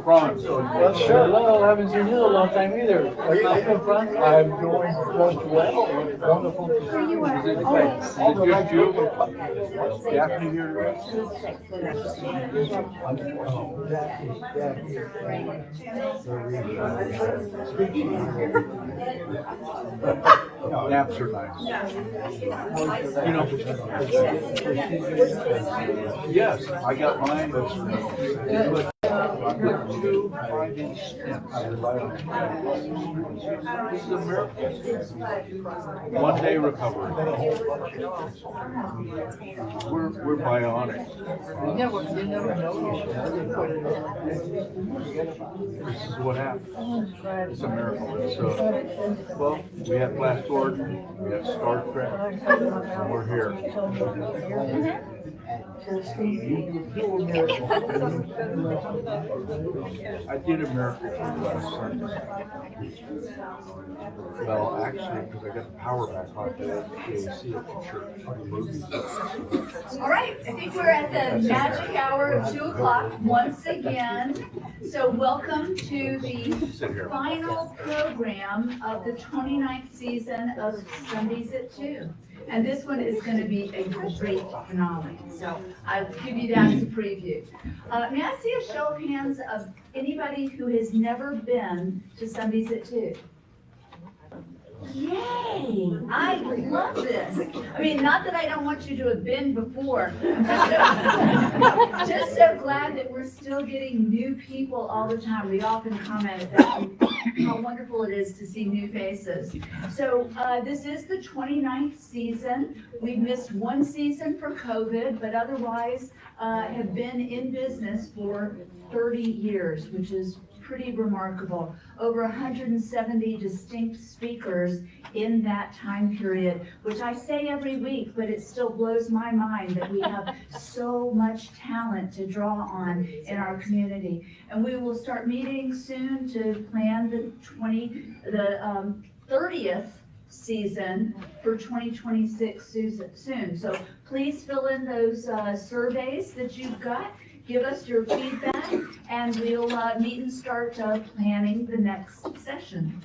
Franz. Well, sure. Hello, haven't seen you in a long time either. Are you doing, Franz? I'm doing just well. Wonderful to see you. Just you? Daphne here? Naps are nice. You know, yes, I got mine. I put 2 5-inch stents. This is a miracle. 1 day recovery. We're bionic. You never know. This is what happens. It's a miracle. It's well, we have Flash Gordon, we have Star Trek, and we're here. I did a miracle for you last Sunday. Well, actually, because I got the power back on the AC at the church. All right, I think we're at the magic hour of 2 o'clock once again. So welcome to the final program of the 29th season of Sundays at 2. And this one is going to be a great finale. So I'll give you that as a preview. May I see a show of hands of anybody who has never been to Sundays at 2? Yay! I love this. I mean, not that I don't want you to have been before. Just so glad that we're still getting new people all the time. We often comment about how wonderful it is to see new faces. So this is the 29th season. We've missed 1 season for COVID, but otherwise have been in business for 30 years, which is pretty remarkable. Over 170 distinct speakers in that time period, which I say every week, but it still blows my mind that we have so much talent to draw on in our community. And we will start meeting soon to plan the 30th season for 2026 soon. So please fill in those surveys that you've got. Give us your feedback, and we'll meet and start planning the next session.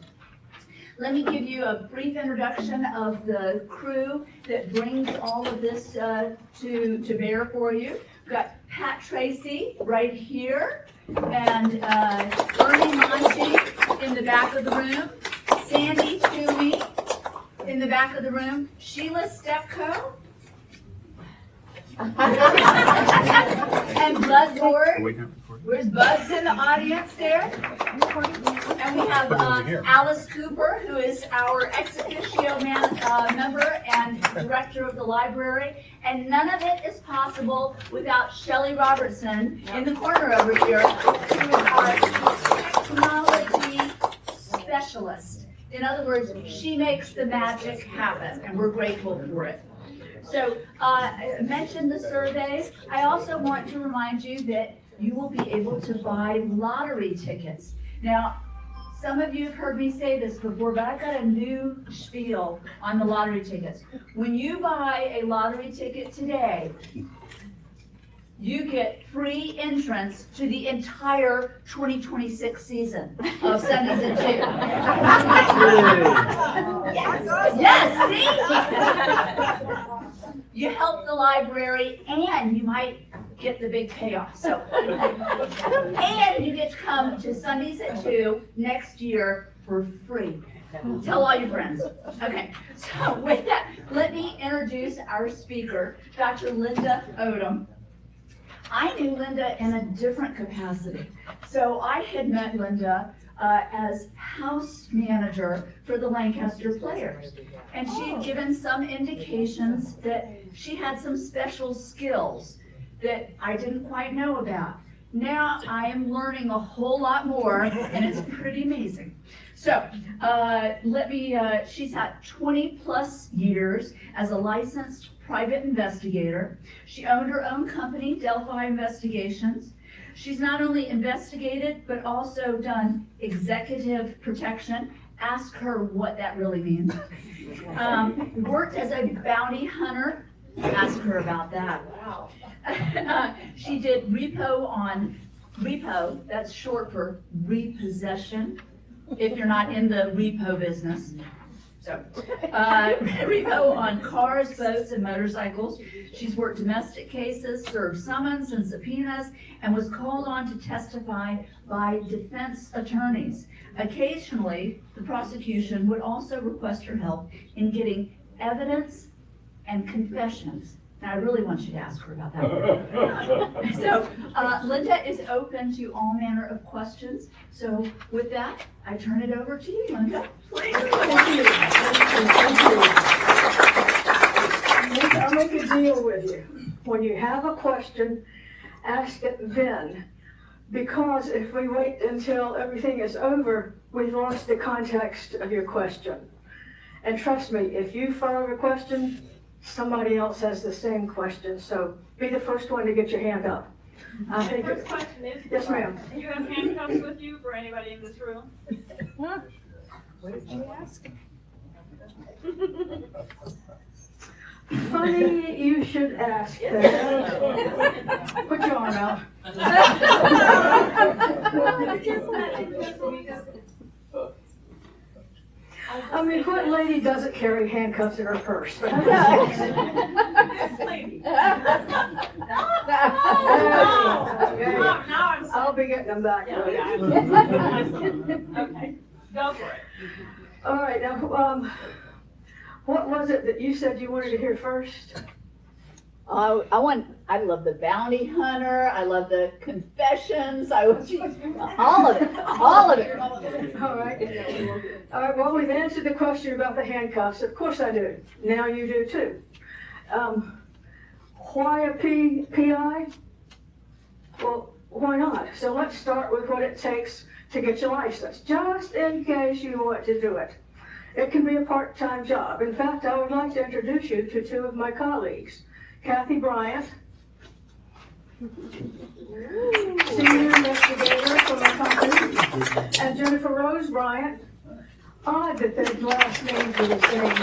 Let me give you a brief introduction of the crew that brings all of this to bear for you. We've got Pat Tracy right here, and Ernie Monty in the back of the room, Sandy Toomey in the back of the room, Sheila Stepco, and Bud Ward. Where's Bud's in the audience there? And we have Alice Cooper, who is our ex officio member and director of the library. And none of it is possible without Shelley Robertson in the corner over here, who is our technology specialist. In other words, she makes the magic happen, and we're grateful for it. So I mentioned the surveys. I also want to remind you that you will be able to buy lottery tickets. Now, some of you have heard me say this before, but I've got a new spiel on the lottery tickets. When you buy a lottery ticket today, you get free entrance to the entire 2026 season of Sundays at 2. Yes, see? You help the library, and you might get the big payoff. So, and you get to come to Sundays at 2 next year for free. Tell all your friends. Okay, so with that, let me introduce our speaker, Dr. Linda Odum. I knew Linda in a different capacity. So I had met Linda as house manager for the Lancaster Players. And she had given some indications that she had some special skills that I didn't quite know about. Now I am learning a whole lot more, and it's pretty amazing. So she's had 20 plus years as a licensed private investigator. She owned her own company, Delphi Investigations. She's not only investigated, but also done executive protection ask her what that really means. Worked as a bounty hunter, ask her about that. She did repo, that's short for repossession, if you're not in the repo business. So, repo on cars, boats, and motorcycles. She's worked domestic cases, served summons and subpoenas, and was called on to testify by defense attorneys. Occasionally, the prosecution would also request her help in getting evidence and confessions. Now, I really want you to ask her about that. So, Linda is open to all manner of questions. So, with that, I turn it over to you, Linda. Please. Thank you. I'll make a deal with you. When you have a question, ask it then. Because if we wait until everything is over, we've lost the context of your question. And trust me, if you fire a question, somebody else has the same question. So be the first one to get your hand up. I think First question is, yes, ma'am. do you have handcuffs with you for anybody in this room? What did she ask? Funny you should ask that. Put your arm out. I mean, what lady doesn't carry handcuffs in her purse? This lady. Now I'm I'll be getting them back. Okay, go for it. All right, now, what was it that you said you wanted to hear first? I love the bounty hunter, I love the confessions, all of it. All right, well, we've answered the question about the handcuffs. Of course I do. Now you do too. Why a PI? Well, why not? So let's start with what it takes to get your license, just in case you want to do it. It can be a part-time job. In fact, I would like to introduce you to two of my colleagues. Kathy Bryant, senior investigator for my company, and Jennifer Rose Bryant. Odd that their last names are the same.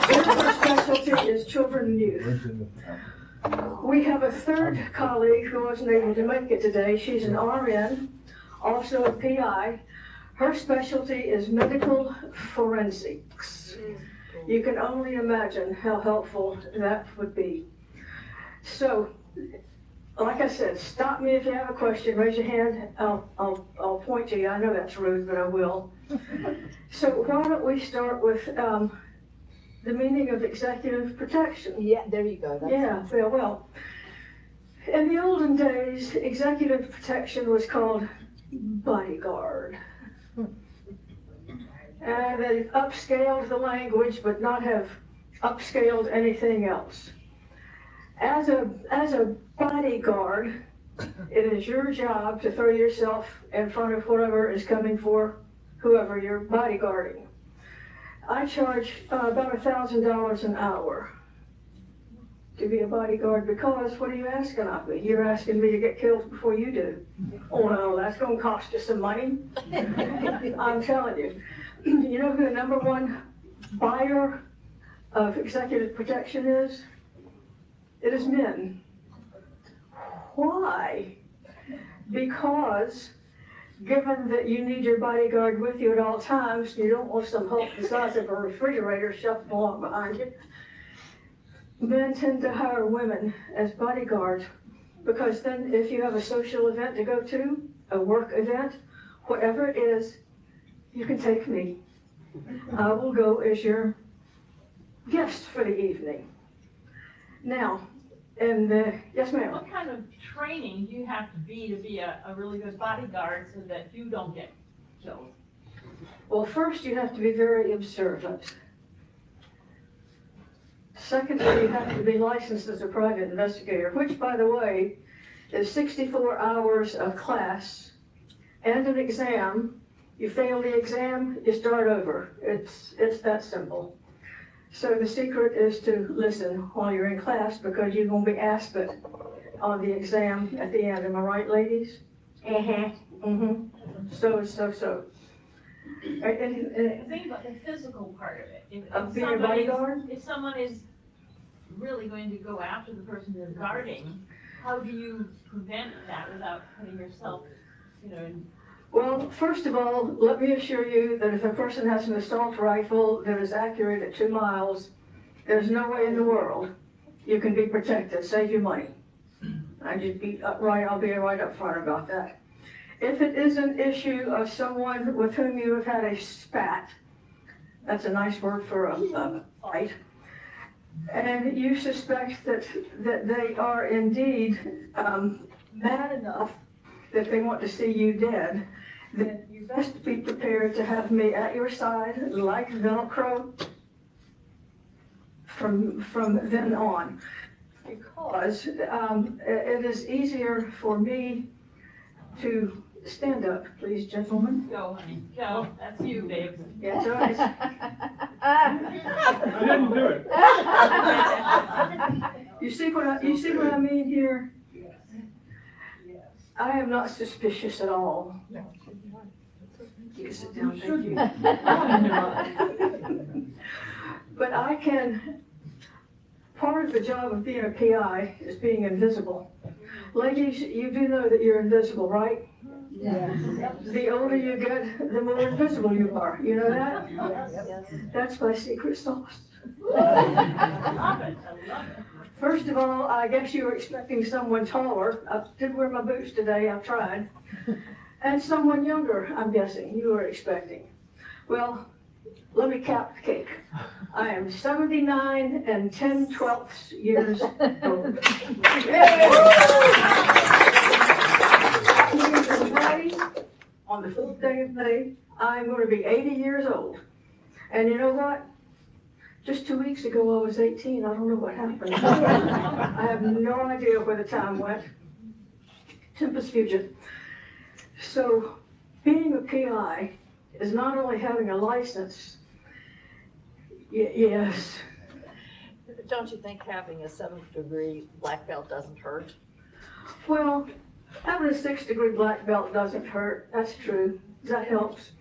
Jennifer's specialty is children and youth. We have a third colleague who wasn't able to make it today. She's an RN, also a PI. Her specialty is medical forensics. You can only imagine how helpful that would be. So, like I said, stop me if you have a question. Raise your hand. I'll point to you. I know that's rude, but I will. So why don't we start with the meaning of executive protection? Yeah, there you go. Yeah, well, in the olden days, executive protection was called bodyguard. And they've upscaled the language, but not have upscaled anything else. As a bodyguard, it is your job to throw yourself in front of whatever is coming for whoever you're bodyguarding. I charge about $1,000 an hour to be a bodyguard because what are you asking of me? You're asking me to get killed before you do. Oh no, that's going to cost you some money. I'm telling you. You know who the number one buyer of executive protection is? It is men. Why? Because given that you need your bodyguard with you at all times, you don't want some hulk the size of a refrigerator shuffling along behind you. Men tend to hire women as bodyguards because then if you have a social event to go to, a work event, whatever it is, you can take me. I will go as your guest for the evening. Now, yes ma'am. What kind of training do you have to be a really good bodyguard so that you don't get killed? Well, first you have to be very observant. Secondly, you have to be licensed as a private investigator, which, by the way, is 64 hours of class and an exam. You fail the exam, you start over. It's that simple. So the secret is to listen while you're in class because you're going to be asked it on the exam at the end. Am I right, ladies? Mm-hmm. So. Think about the physical part of it. Of being a bodyguard? If someone is really going to go after the person they're guarding, how do you prevent that without putting yourself, in? Well, first of all, let me assure you that if a person has an assault rifle that is accurate at 2 miles, there's no way in the world you can be protected. Save your money. I'll be right up front about that. If it is an issue of someone with whom you have had a spat, that's a nice word for a fight, and you suspect that they are indeed mad enough that they want to see you dead, then you best be prepared to have me at your side like Velcro from then on. Because it is easier for me to stand up, please, gentlemen. Go, honey, go. That's you, babe. Yes, all right. I didn't do it. You see what I mean here? Yes. I am not suspicious at all. You can sit down, thank you. But I can, part of the job of being a PI is being invisible. Ladies, you do know that you're invisible, right? Yeah. The older you get, the more invisible you are. You know that? Yes. That's my secret sauce. I love it. First of all, I guess you were expecting someone taller. I did wear my boots today, I tried. And someone younger, I'm guessing, you were expecting. Well, let me cap the cake. I am 79 and 10/12 years old. On the 4th day of May, I'm going to be 80 years old. And you know what? Just 2 weeks ago, I was 18. I don't know what happened. I have no idea where the time went. Tempus fugit. So, being a PI is not only having a license. Yes. Don't you think having a 7th degree black belt doesn't hurt? Well, having a 6th degree black belt doesn't hurt. That's true. That helps.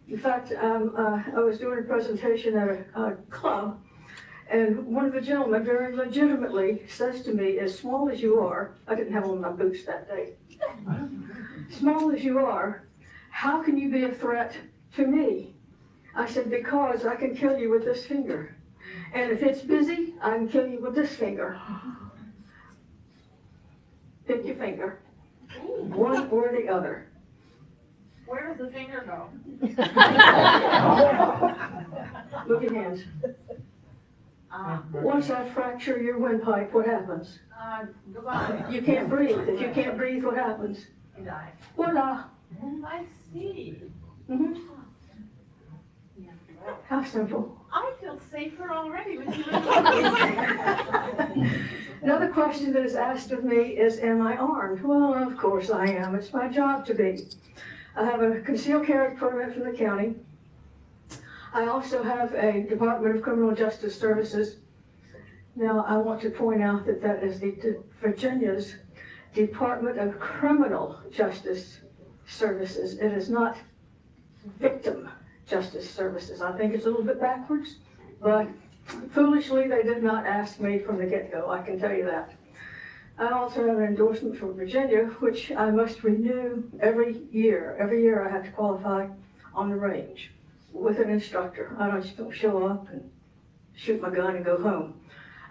In fact, I was doing a presentation at a club, and one of the gentlemen very legitimately says to me, as small as you are, I didn't have on my boots that day, small as you are, how can you be a threat to me? I said, because I can kill you with this finger. And if it's busy, I can kill you with this finger. Pick your finger. One or the other. Where does the finger go? Look at hands. Once I fracture your windpipe, what happens? Goodbye. You can't breathe. If you can't breathe, what happens? You die. Voila. I see. Mm-hmm. How simple. I feel safer already with you. Another question that is asked of me is, am I armed? Well, of course I am. It's my job to be. I have a concealed carry permit from the county. I also have a Department of Criminal Justice Services. Now, I want to point out that that is Virginia's Department of Criminal Justice Services. It is not Victim Justice Services. I think it's a little bit backwards, but foolishly they did not ask me from the get-go, I can tell you that. I also have an endorsement from Virginia, which I must renew every year. Every year I have to qualify on the range with an instructor. I just don't show up and shoot my gun and go home.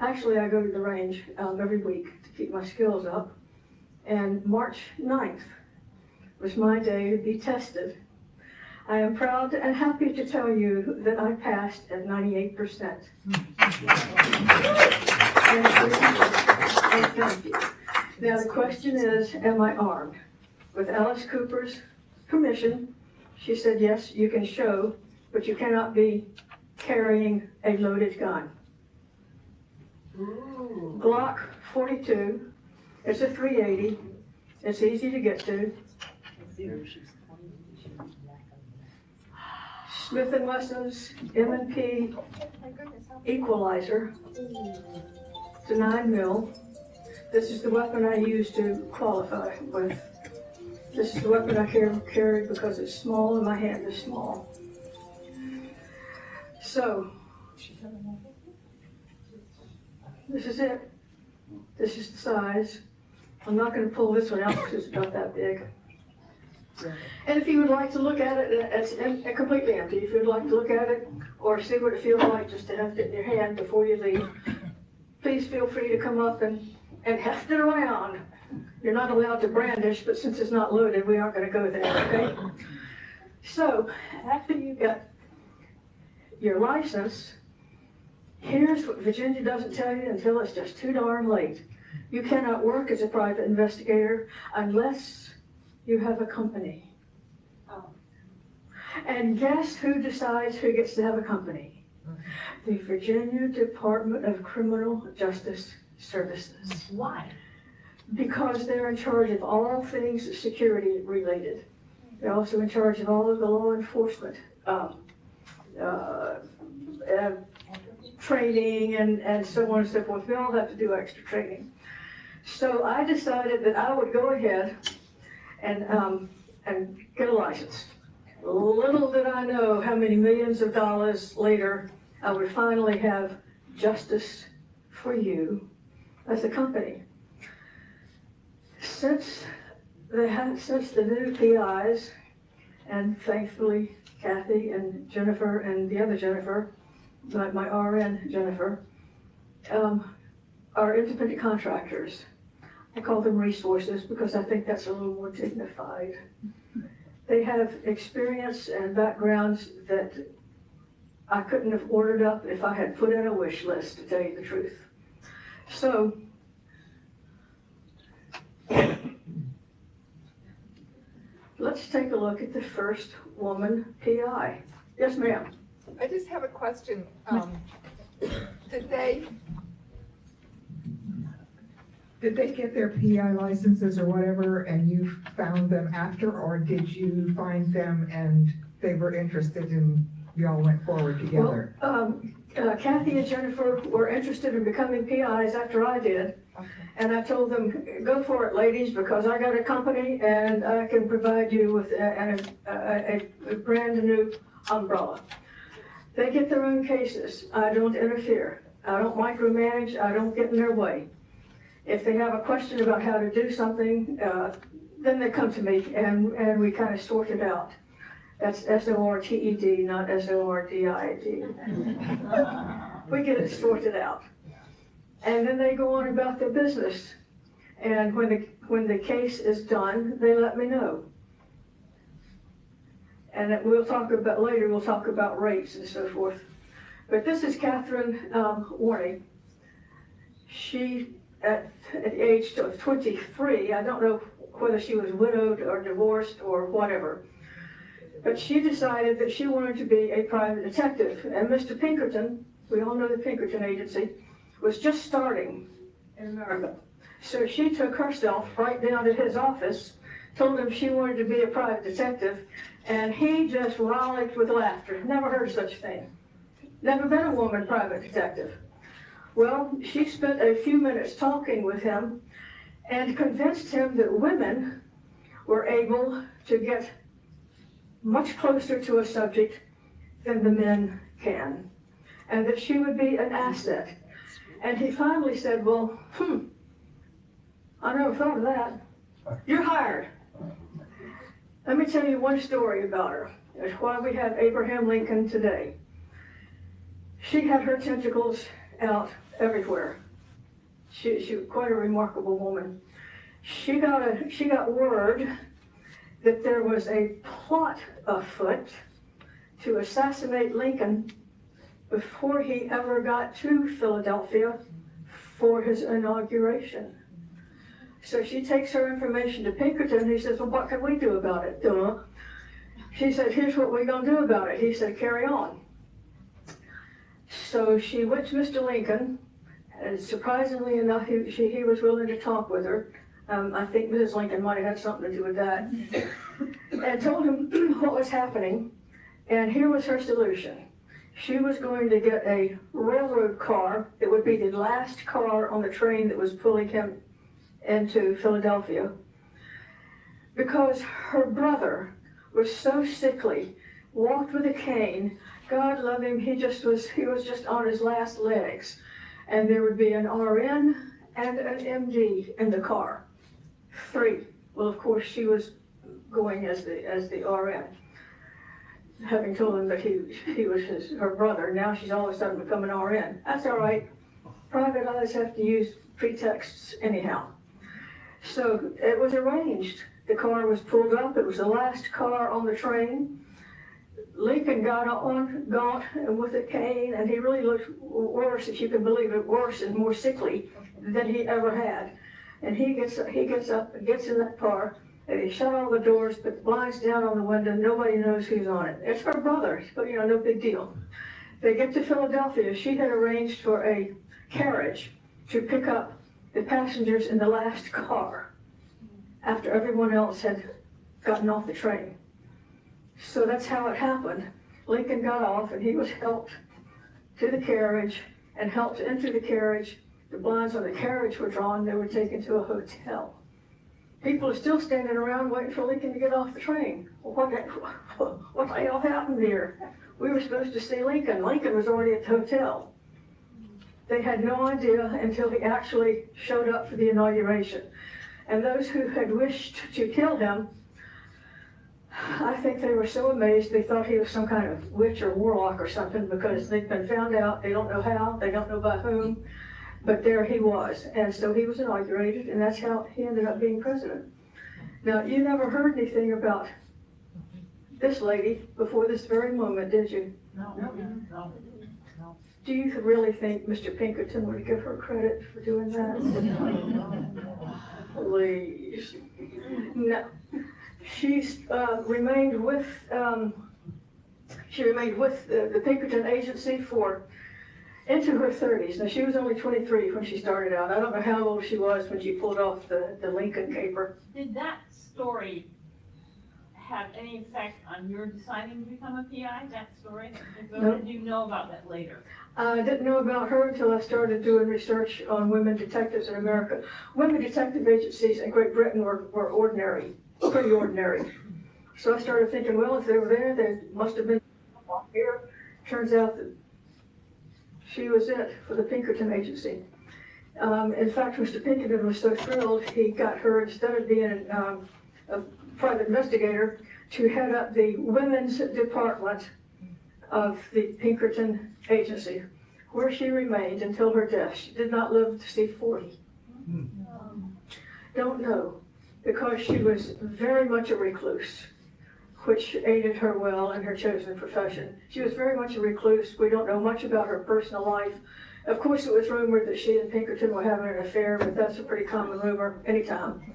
Actually, I go to the range every week to keep my skills up. And March 9th was my day to be tested. I am proud and happy to tell you that I passed at 98%. And thank you. Now the question is, am I armed? With Alice Cooper's permission, she said, yes, you can show, but you cannot be carrying a loaded gun. Ooh. Glock 42, it's a 380, it's easy to get to. Smith & Wesson's M&P Equalizer, it's a 9mm. This is the weapon I use to qualify with. This is the weapon I carry because it's small and my hand is small. So, this is it. This is the size. I'm not gonna pull this one out because it's about that big. And if you would like to look at it, it's completely empty. If you'd like to look at it or see what it feels like just to have it in your hand before you leave, please feel free to come up and heft it around. You're not allowed to brandish, but since it's not loaded, we aren't gonna go there, okay? So, after you get your license, here's what Virginia doesn't tell you until it's just too darn late. You cannot work as a private investigator unless you have a company. Oh. And guess who decides who gets to have a company? The Virginia Department of Criminal Justice Services. Why? Because they're in charge of all things security related. They're also in charge of all of the law enforcement training and so on and so forth. We all have to do extra training. So I decided that I would go ahead and get a license. Little did I know how many millions of dollars later I would finally have justice for you as a company. Since the new PIs, and thankfully Kathy and Jennifer and the other Jennifer, my RN Jennifer, are independent contractors. I call them resources because I think that's a little more dignified. They have experience and backgrounds that I couldn't have ordered up if I had put in a wish list, to tell you the truth. So, let's take a look at the first woman PI. Yes, ma'am. I just have a question. Did they get their PI licenses or whatever and you found them after, or did you find them and they were interested and y'all went forward together? Well, Kathy and Jennifer were interested in becoming PIs after I did. Okay. And I told them, go for it, ladies, because I got a company and I can provide you with a brand new umbrella. They get their own cases. I don't interfere. I don't micromanage. I don't get in their way. If they have a question about how to do something, then they come to me and we kind of sort it out. That's SORTED, not SORDID. We get it sorted out. And then they go on about their business. And when the case is done, they let me know. And we'll talk about later, we'll talk about rates and so forth. But this is Catherine Warney. She, at the age of 23, I don't know whether she was widowed or divorced or whatever, but she decided that she wanted to be a private detective. And Mr. Pinkerton, we all know the Pinkerton Agency, was just starting in America. So she took herself right down to his office, told him she wanted to be a private detective, and he just rollicked with laughter. Never heard such a thing. Never been a woman private detective. Well, she spent a few minutes talking with him and convinced him that women were able to get much closer to a subject than the men can, and that she would be an asset. And he finally said, well, I never thought of that. You're hired. Let me tell you one story about her. It's why we have Abraham Lincoln today. She had her tentacles out everywhere. She was quite a remarkable woman. She got word that there was a plot afoot to assassinate Lincoln before he ever got to Philadelphia for his inauguration. So she takes her information to Pinkerton, and he says, well, what can we do about it? Duh. She said, here's what we're gonna do about it. He said, carry on. So she went to Mr. Lincoln, and surprisingly enough, he was willing to talk with her. I think Mrs. Lincoln might have had something to do with that. And told him what was happening, and here was her solution. She was going to get a railroad car that would be the last car on the train that was pulling him into Philadelphia, because her brother was so sickly, walked with a cane, God love him, he was just on his last legs. And there would be an RN and an MD in the car. 3. Well, of course, she was going as the RN, having told him that he was her brother. Now she's all of a sudden become an RN. That's all right. Private eyes have to use pretexts anyhow. So it was arranged. The car was pulled up. It was the last car on the train. Lincoln got on, gaunt and with a cane, and he really looked worse, if you can believe it, worse and more sickly than he ever had. And he gets up and gets in that car, and he shut all the doors, put the blinds down on the window. Nobody knows who's on it. It's her brother, but no big deal. They get to Philadelphia. She had arranged for a carriage to pick up the passengers in the last car after everyone else had gotten off the train. So that's how it happened. Lincoln got off and he was helped to the carriage and helped into the carriage. The blinds on the carriage were drawn. They were taken to a hotel. People are still standing around waiting for Lincoln to get off the train. Well, what the hell happened here? We were supposed to see Lincoln. Lincoln was already at the hotel. They had no idea until he actually showed up for the inauguration. And those who had wished to kill him, I think they were so amazed they thought he was some kind of witch or warlock or something, because they'd been found out. They don't know how, they don't know by whom, but there he was. And so he was inaugurated, and that's how he ended up being president. Now, you never heard anything about this lady before this very moment, did you? No. Do you really think Mr. Pinkerton would give her credit for doing that? Please. No. She's remained with the Pinkerton Agency into her 30s. Now, she was only 23 when she started out. I don't know how old she was when she pulled off the Lincoln caper. Did that story have any effect on your deciding to become a PI, that story? Or did you know about that later? I didn't know about her until I started doing research on women detectives in America. Women detective agencies in Great Britain were ordinary, pretty ordinary. So I started thinking, well, if they were there, there must have been someone here. Turns out that she was it for the Pinkerton Agency. In fact, Mr. Pinkerton was so thrilled, he got her, instead of being a private investigator, to head up the women's department of the Pinkerton Agency, where she remained until her death. She did not live to see 40. Don't know, because she was very much a recluse, which aided her well in her chosen profession. She was very much a recluse. We don't know much about her personal life. Of course, it was rumored that she and Pinkerton were having an affair, but that's a pretty common rumor anytime.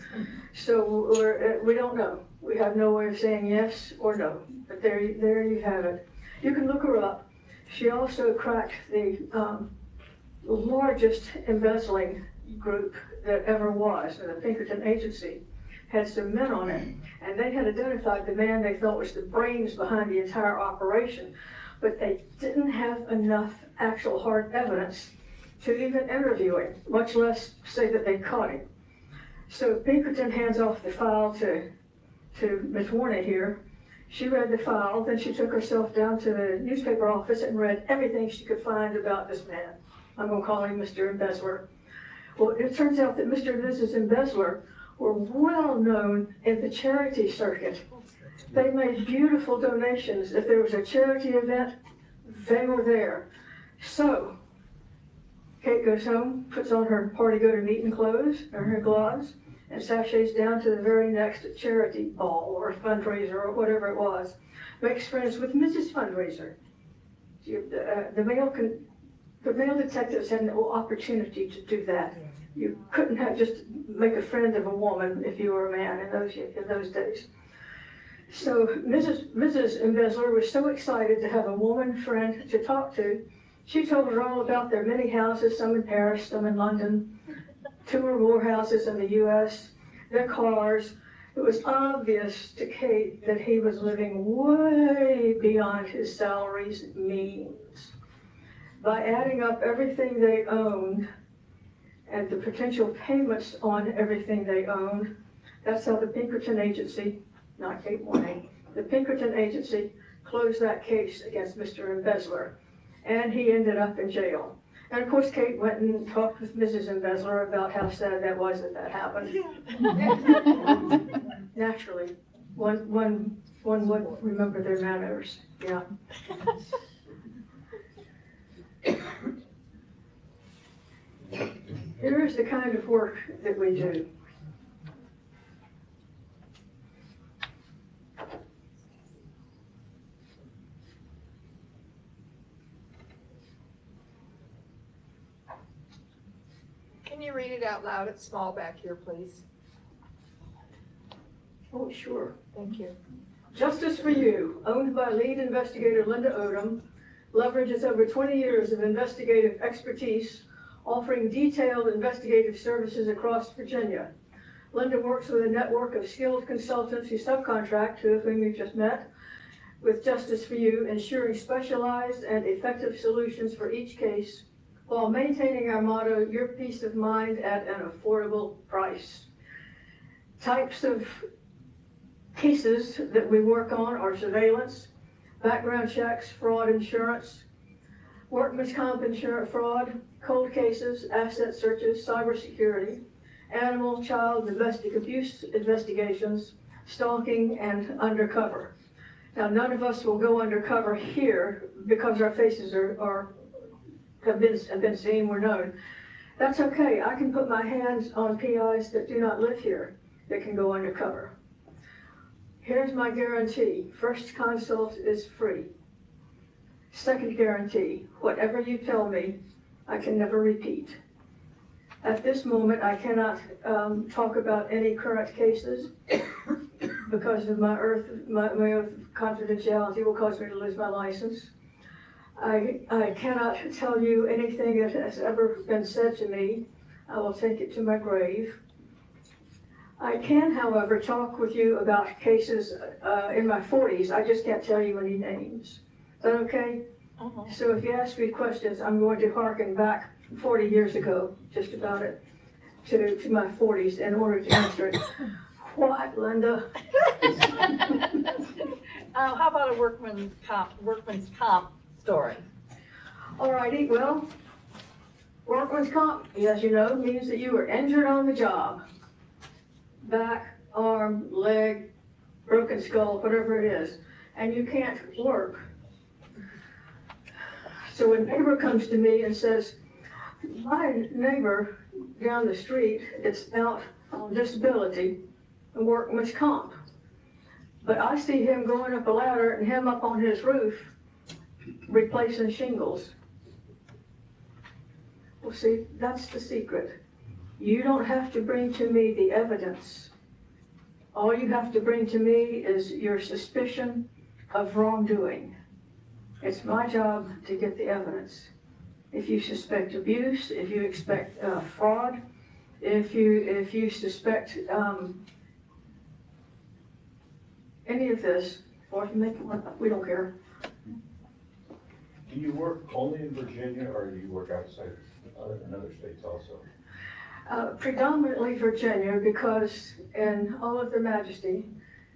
So we don't know. We have no way of saying yes or no, but there you have it. You can look her up. She also cracked the largest embezzling group that ever was. The Pinkerton Agency had some men on it, and they had identified the man they thought was the brains behind the entire operation, but they didn't have enough actual hard evidence to even interview him, much less say that they caught him. So Pinkerton hands off the file to Miss Warner here. She read the file, then she took herself down to the newspaper office and read everything she could find about this man. I'm going to call him Mr. Embezzler. Well, it turns out that Mr. and Mrs. Embezzler were well known in the charity circuit. They made beautiful donations. If there was a charity event, they were there. So Kate goes home, puts on her party-go-to-meeting clothes or her gloves, and sashays down to the very next charity ball or fundraiser or whatever it was. Makes friends with Mrs. Fundraiser. The male detectives had no opportunity to do that. You couldn't have just make a friend of a woman if you were a man in those days. So Mrs. Embezzler was so excited to have a woman friend to talk to. She told her all about their many houses, some in Paris, some in London, 2 or more houses in the US, their cars. It was obvious to Kate that he was living way beyond his salary's means. By adding up everything they owned and the potential payments on everything they owned, that's how the Pinkerton Agency, not Kate Warning, the Pinkerton Agency closed that case against Mr. Embezzler, and he ended up in jail. And of course, Kate went and talked with Mrs. Embezzler about how sad that was that happened. Naturally, one would remember their manners, yeah. Here is the kind of work that we do. Can you read it out loud? It's small back here, please. Oh, sure. Thank you. Justice for You, owned by lead investigator Linda Odum, leverages over 20 years of investigative expertise, offering detailed investigative services across Virginia. Linda works with a network of skilled consultants who subcontract, two of whom you just met, with Justice for You, ensuring specialized and effective solutions for each case, while maintaining our motto, your peace of mind at an affordable price. Types of cases that we work on are surveillance, background checks, fraud insurance, workman's comp insurance fraud, cold cases, asset searches, cybersecurity, animal, child, domestic abuse investigations, stalking, and undercover. Now, none of us will go undercover here because our faces have been seen, we're known. That's okay. I can put my hands on PIs that do not live here that can go undercover. Here's my guarantee. First consult is free. Second guarantee, whatever you tell me, I can never repeat. At this moment, I cannot talk about any current cases because of my oath of confidentiality will cause me to lose my license. I cannot tell you anything that has ever been said to me. I will take it to my grave. I can, however, talk with you about cases in my 40s. I just can't tell you any names. Is that okay? Uh-huh. So if you ask me questions, I'm going to harken back 40 years ago, just about it, to my 40s in order to answer it. What, Linda? How about a workman's comp story? All righty, well, workman's comp, as you know, means that you were injured on the job. Back, arm, leg, broken skull, whatever it is, and you can't work. So a neighbor comes to me and says, my neighbor down the street is out on disability and workman's comp. But I see him going up a ladder and him up on his roof replacing shingles. Well, see, that's the secret. You don't have to bring to me the evidence. All you have to bring to me is your suspicion of wrongdoing. It's my job to get the evidence. If you suspect abuse, if you expect fraud, if you suspect any of this, or if you make it work, we don't care. Do you work only in Virginia, or do you work outside in other states also? Predominantly Virginia, because in all of their majesty,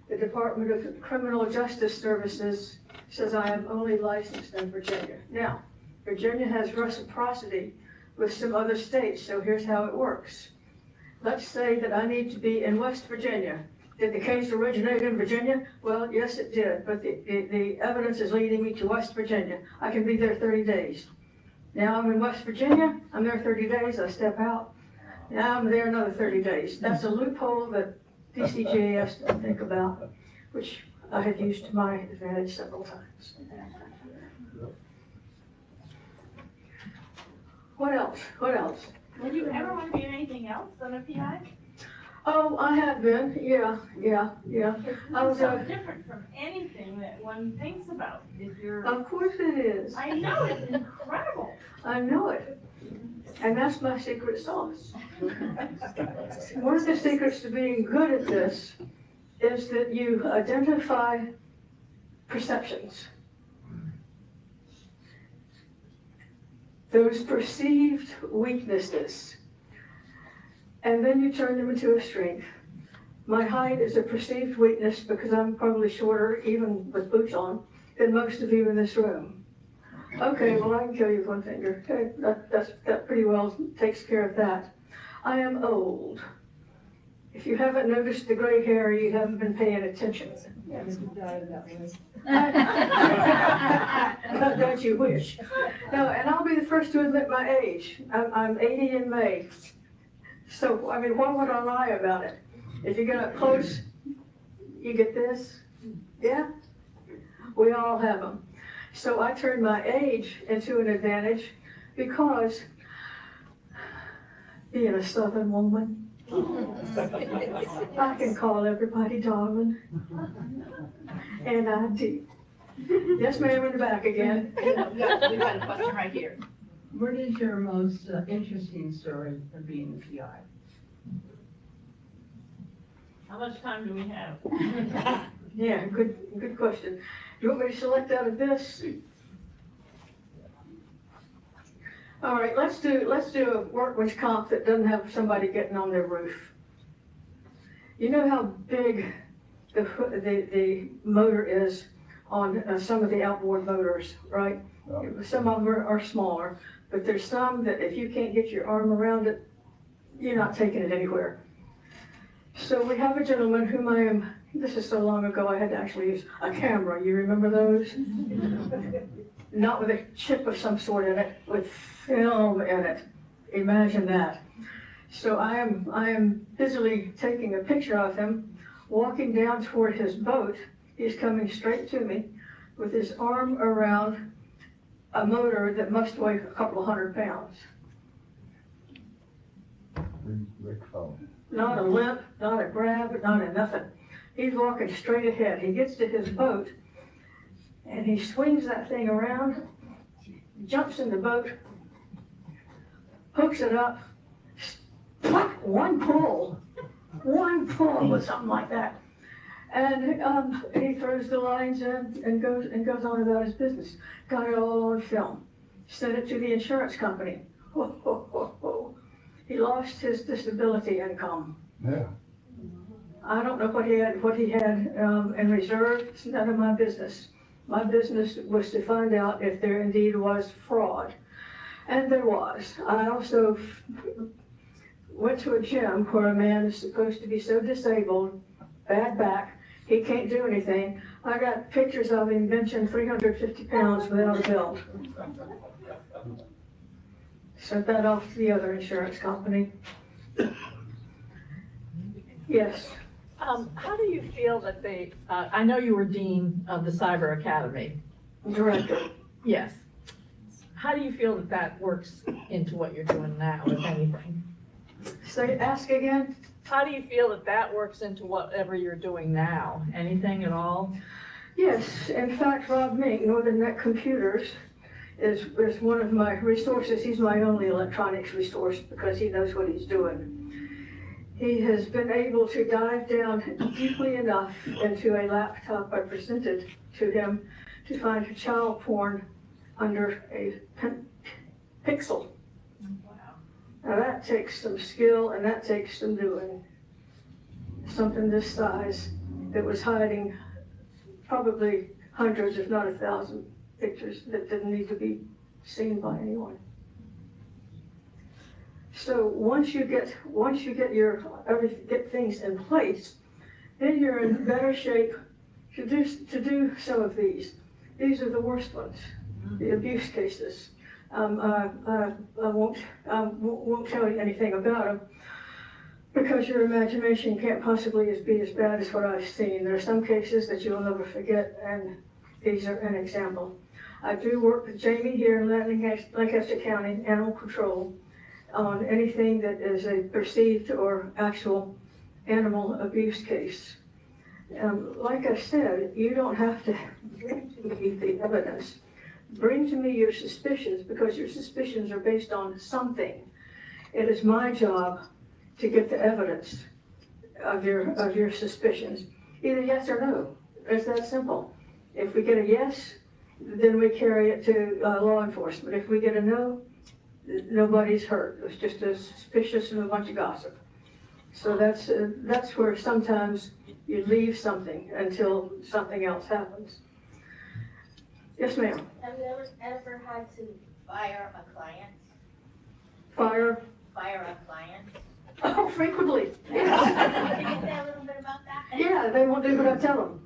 the Department of Criminal Justice Services says I am only licensed in Virginia. Now, Virginia has reciprocity with some other states, so here's how it works. Let's say that I need to be in West Virginia. Did the case originate in Virginia? Well, yes, it did, but the evidence is leading me to West Virginia. I can be there 30 days. Now I'm in West Virginia, I'm there 30 days, I step out. Now I'm there another 30 days. That's a loophole that DCGA has to think about, which I have used to my advantage several times. What else? What else? Did you ever want to be anything else than a PI? Oh, I have been. Yeah. I was so different from anything that one thinks about. If you're, of course it is. I know, it's incredible. I know it. And that's my secret sauce. One of the secrets to being good at this is that you identify perceptions. Those perceived weaknesses. And then you turn them into a strength. My height is a perceived weakness because I'm probably shorter, even with boots on. than most of you in this room. Okay, well, I can kill you with one finger. Okay, that pretty well takes care of that. I am old. If you haven't noticed the gray hair, you haven't been paying attention. Don't you wish? No, and I'll be the first to admit my age. I'm 80 in May. So, I mean, why would I lie about it? If you get up close, you get this. Yeah? We all have them. So I turned my age into an advantage because being a Southern woman, I can call everybody darling. And I do. Yes, ma'am, in the back again. We've got a question right here. What is your most interesting story of being a PI? How much time do we have? Yeah, good question. You want me to select out of this? All right, let's do a workman's comp that doesn't have somebody getting on their roof. You know how big the motor is on some of the outboard motors, right? Some of them are smaller, but there's some that if you can't get your arm around it, you're not taking it anywhere. So we have a gentleman whom this is so long ago I had to actually use a camera. You remember those? Not with a chip of some sort in it, with film in it. Imagine that. So I am busily taking a picture of him, walking down toward his boat. He's coming straight to me with his arm around a motor that must weigh a couple of 100 pounds. Not a limp, not a grab, not a nothing. He's walking straight ahead. He gets to his boat and he swings that thing around, jumps in the boat, hooks it up, one pull with something like that. And he throws the lines in and goes on about his business. Got it all on film. Sent it to the insurance company. Ho, ho, ho, ho. He lost his disability income. Yeah. I don't know what he had in reserve. It's none of my business. My business was to find out if there indeed was fraud. And there was. I also went to a gym where a man is supposed to be so disabled, bad back, he can't do anything. I got pictures of him benching 350 pounds without a belt. Sent that off to the other insurance company. Yes. How do you feel that I know you were dean of the Cyber Academy. Director. Yes. How do you feel that works into what you're doing now, if anything? Ask again. How do you feel that works into whatever you're doing now? Anything at all? Yes. In fact, Rob Mink, Northern Net Computers, is one of my resources. He's my only electronics resource because he knows what he's doing. He has been able to dive down deeply enough into a laptop I presented to him to find child porn under a pixel. Wow. Now that takes some skill and that takes some doing. Something this size that was hiding probably hundreds, if not 1,000 pictures that didn't need to be seen by anyone. So once you get get things in place, then you're in better shape to do some of these. These are the worst ones, the abuse cases. I won't tell you anything about them because your imagination can't possibly be as bad as what I've seen. There are some cases that you'll never forget, and these are an example. I do work with Jamie here in Lancaster County, Animal Control, on anything that is a perceived or actual animal abuse case. Like I said, you don't have to bring to me the evidence. Bring to me your suspicions because your suspicions are based on something. It is my job to get the evidence of your suspicions. Either yes or no. It's that simple. If we get a yes, then we carry it to law enforcement. If we get a no, nobody's hurt. It's just a suspicious and a bunch of gossip. So that's where sometimes you leave something until something else happens. Yes, ma'am. Have you ever had to fire a client? Fire? Fire a client? Oh, frequently. Can you say a little bit about that? Yeah, they won't do what I tell them.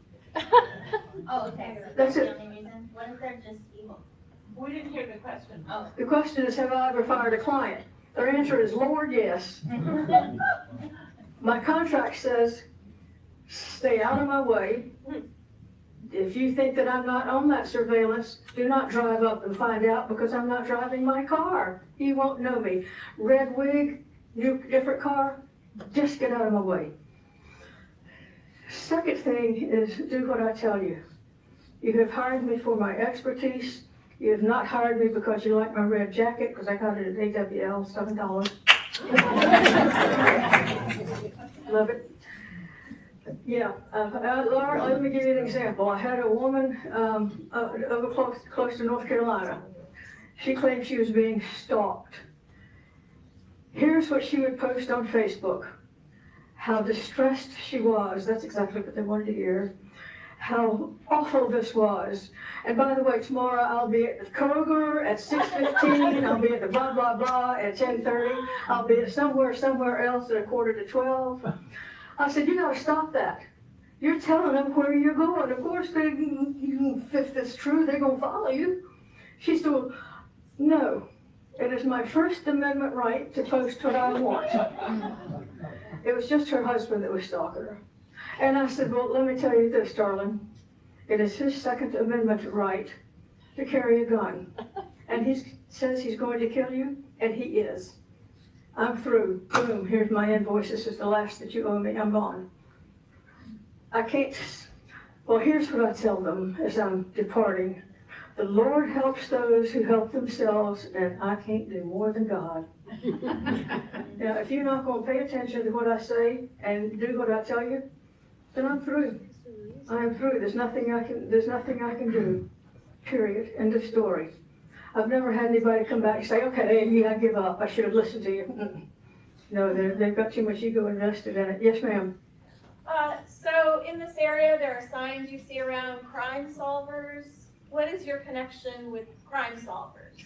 Oh, okay, so That's that's the it. only reason? What if they're just evil? We didn't hear the question. Oh. The question is, have I ever fired a client? Their answer is, Lord, yes. My contract says, stay out of my way. If you think that I'm not on that surveillance, do not drive up and find out because I'm not driving my car. You won't know me. Red wig, new, different car, just get out of my way. Second thing is do what I tell you. You have hired me for my expertise. You have not hired me because you like my red jacket, because I got it at AWL, $7. Love it. Yeah, Laura, let me give you an example. I had a woman over close to North Carolina. She claimed she was being stalked. Here's what she would post on Facebook. How distressed she was. That's exactly what they wanted to hear. How awful this was. And by the way, tomorrow I'll be at the Kroger at 6:15. I'll be at the blah, blah, blah at 10:30. I'll be at somewhere else at 11:45. I said, you gotta stop that. You're telling them where you're going. Of course, if it's true, they're gonna follow you. She said, well, no, it is my First Amendment right to post what I want. It was just her husband that was stalking her. And I said, well, let me tell you this, darling. It is his Second Amendment right to carry a gun. And he says he's going to kill you, and he is. I'm through. Boom, here's my invoice. This is the last that you owe me. I'm gone. I can't. Well, here's what I tell them as I'm departing. The Lord helps those who help themselves, and I can't do more than God. Now, if you're not going to pay attention to what I say and do what I tell you, then I'm through. I am through. There's nothing I can do. Period. End of story. I've never had anybody come back and say, okay, Amy, I give up. I should have listened to you. No, they've got too much ego invested in it. Yes, ma'am. So in this area, there are signs you see around Crime Solvers. What is your connection with Crime Solvers?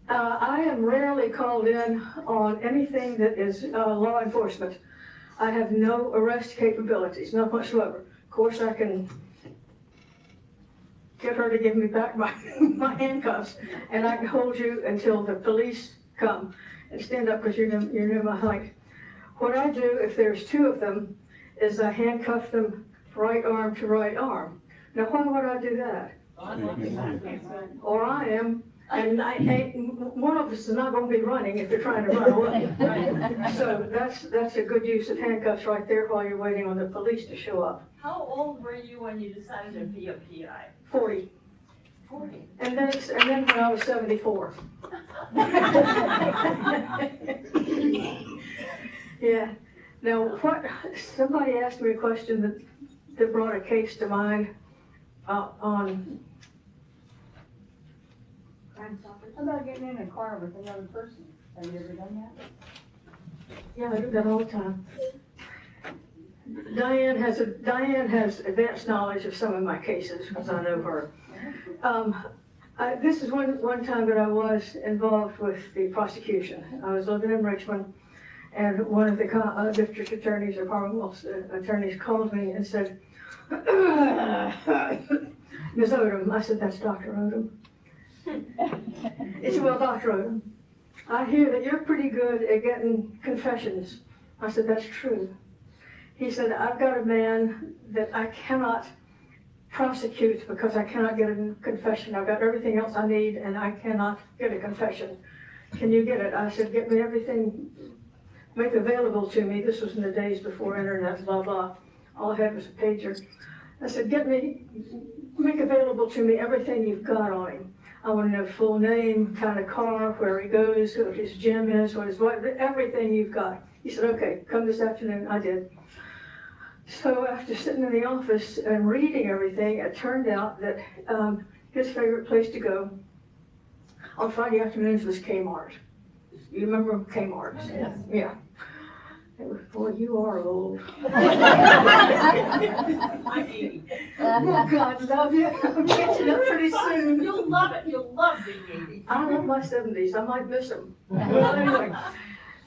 I am rarely called in on anything that is law enforcement. I have no arrest capabilities, none whatsoever. Of course, I can get her to give me back my handcuffs, and I can hold you until the police come and stand up because you're near my height. What I do, if there's two of them, is I handcuff them right arm to right arm. Now, why would I do that? Or I am, and one of us is not going to be running if they're trying to run away. So that's a good use of handcuffs right there while you're waiting on the police to show up. How old were you when you decided to be a PI? 40. 40. And then when I was 74. Yeah. Now, somebody asked me a question that brought a case to mind on. How about getting in a car with another person? Have you ever done that? Yeah, I do that all the time. Diane has advanced knowledge of some of my cases because I know her. This is one time that I was involved with the prosecution. I was living in Richmond, and one of the district attorneys or Commonwealth attorneys called me and said, Ms. Odum. I said, that's Dr. Odum. He said, well, Dr. Odum, I hear that you're pretty good at getting confessions. I said, that's true. He said, I've got a man that I cannot prosecute because I cannot get a confession. I've got everything else I need and I cannot get a confession. Can you get it? I said, get me everything, make available to me. This was in the days before internet, blah, blah. All I had was a pager. I said, make available to me everything you've got on him. I want to know full name, kind of car, where he goes, what his gym is, everything you've got. He said, okay, come this afternoon. I did. So after sitting in the office and reading everything, it turned out that his favorite place to go on Friday afternoons was Kmart. You remember Kmart? Yes. Yeah. Boy, you are old. I'm 80. Oh, God love you. I'm catching up pretty soon. You'll love it. You'll love being 80. I love my 70s. I might miss them. Well, anyway,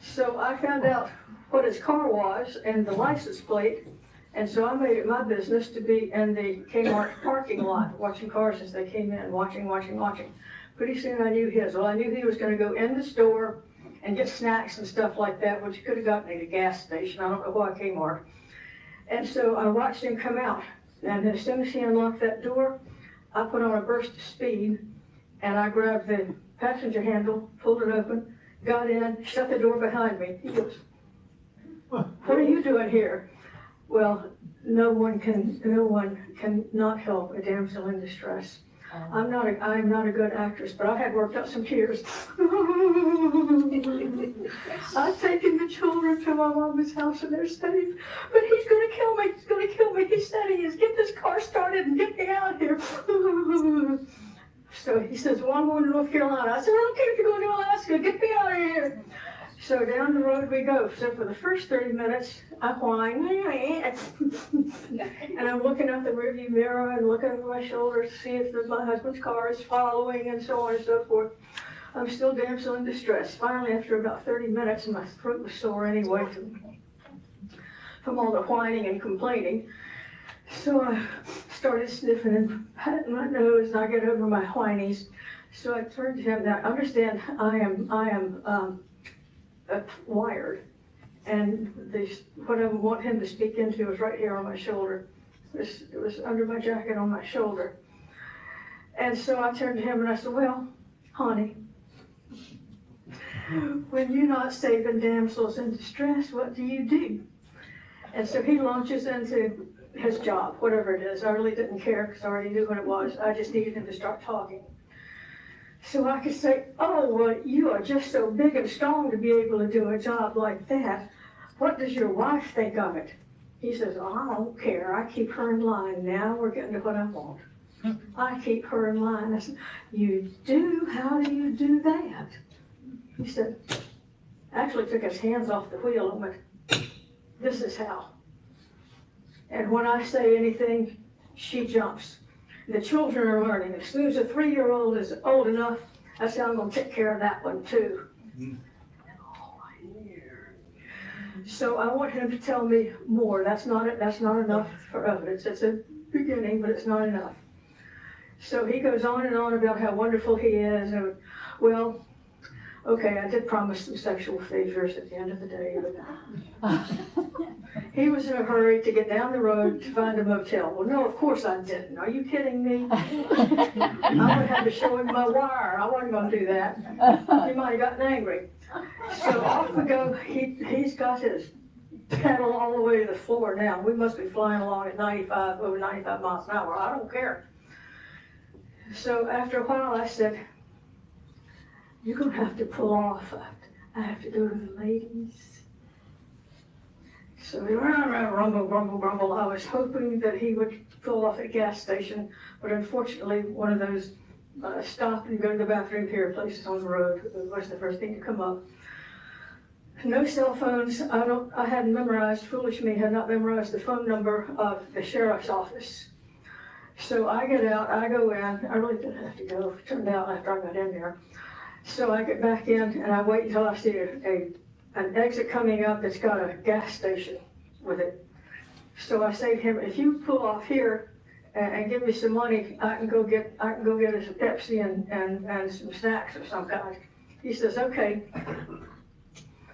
so I found out what his car was and the license plate. And so I made it my business to be in the Kmart parking lot, watching cars as they came in, watching. Pretty soon I knew his. Well, I knew he was gonna go in the store and get snacks and stuff like that, which he could have gotten at a gas station. I don't know why Kmart. And so I watched him come out. And as soon as he unlocked that door, I put on a burst of speed and I grabbed the passenger handle, pulled it open, got in, shut the door behind me. He goes, "What are you doing here?" Well, no one can not help a damsel in distress. I'm not a good actress, but I had worked up some tears. I've taken the children to my mama's house and they're safe, but he's gonna kill me. He's gonna kill me. He said he is. Get this car started and get me out of here. So he says, "Well, I'm going to North Carolina." I said, "I don't care if you're going to Alaska. Get me out of here." So down the road we go. So for the first 30 minutes, I whine, and I'm looking out the rearview mirror and looking over my shoulder to see if my husband's car is following and so on and so forth. I'm still damsel in distress. Finally, after about 30 minutes, and my throat was sore anyway from all the whining and complaining, so I started sniffing and patting my nose, and I get over my whinies. So I turned to him. Now, understand, I am wired, and what I want him to speak into is right here on my shoulder. It was under my jacket on my shoulder. And so I turned to him and I said, "Well, honey, when you're not saving damsels in distress, what do you do?" And so he launches into his job, whatever it is. I really didn't care because I already knew what it was. I just needed him to start talking. So I could say, "Oh, well, you are just so big and strong to be able to do a job like that. What does your wife think of it?" He says, "Oh, I don't care. I keep her in line. Now we're getting to what I want. I keep her in line." I said, "You do? How do you do that?" He said, actually took his hands off the wheel and went, "This is how. And when I say anything, she jumps. The children are learning. As soon as a 3-year-old is old enough, I said, I'm going to take care of that one too." So I want him to tell me more. That's not enough for evidence. It's a beginning, but it's not enough. So he goes on and on about how wonderful he is. And, well, okay, I did promise some sexual favors at the end of the day, but he was in a hurry to get down the road to find a motel. Well, no, of course I didn't. Are you kidding me? I would have to show him my wire. I wasn't going to do that. He might have gotten angry. So off we go. He's got his pedal all the way to the floor now. We must be flying along at over 95 miles an hour. I don't care. So after a while I said, "You're going to have to pull off. I have to go to the ladies." So we rumble, grumble, grumble. I was hoping that he would pull off at a gas station, but unfortunately one of those stop and go to the bathroom here places on the road was the first thing to come up. No cell phones. I hadn't memorized, foolish me, had not memorized the phone number of the sheriff's office. So I get out, I go in. I really didn't have to go, it turned out, after I got in there. So I get back in and I wait until I see an exit coming up that's got a gas station with it. So I say to him, "If you pull off here and give me some money, I can go get us a Pepsi and some snacks of some kind." He says, "Okay."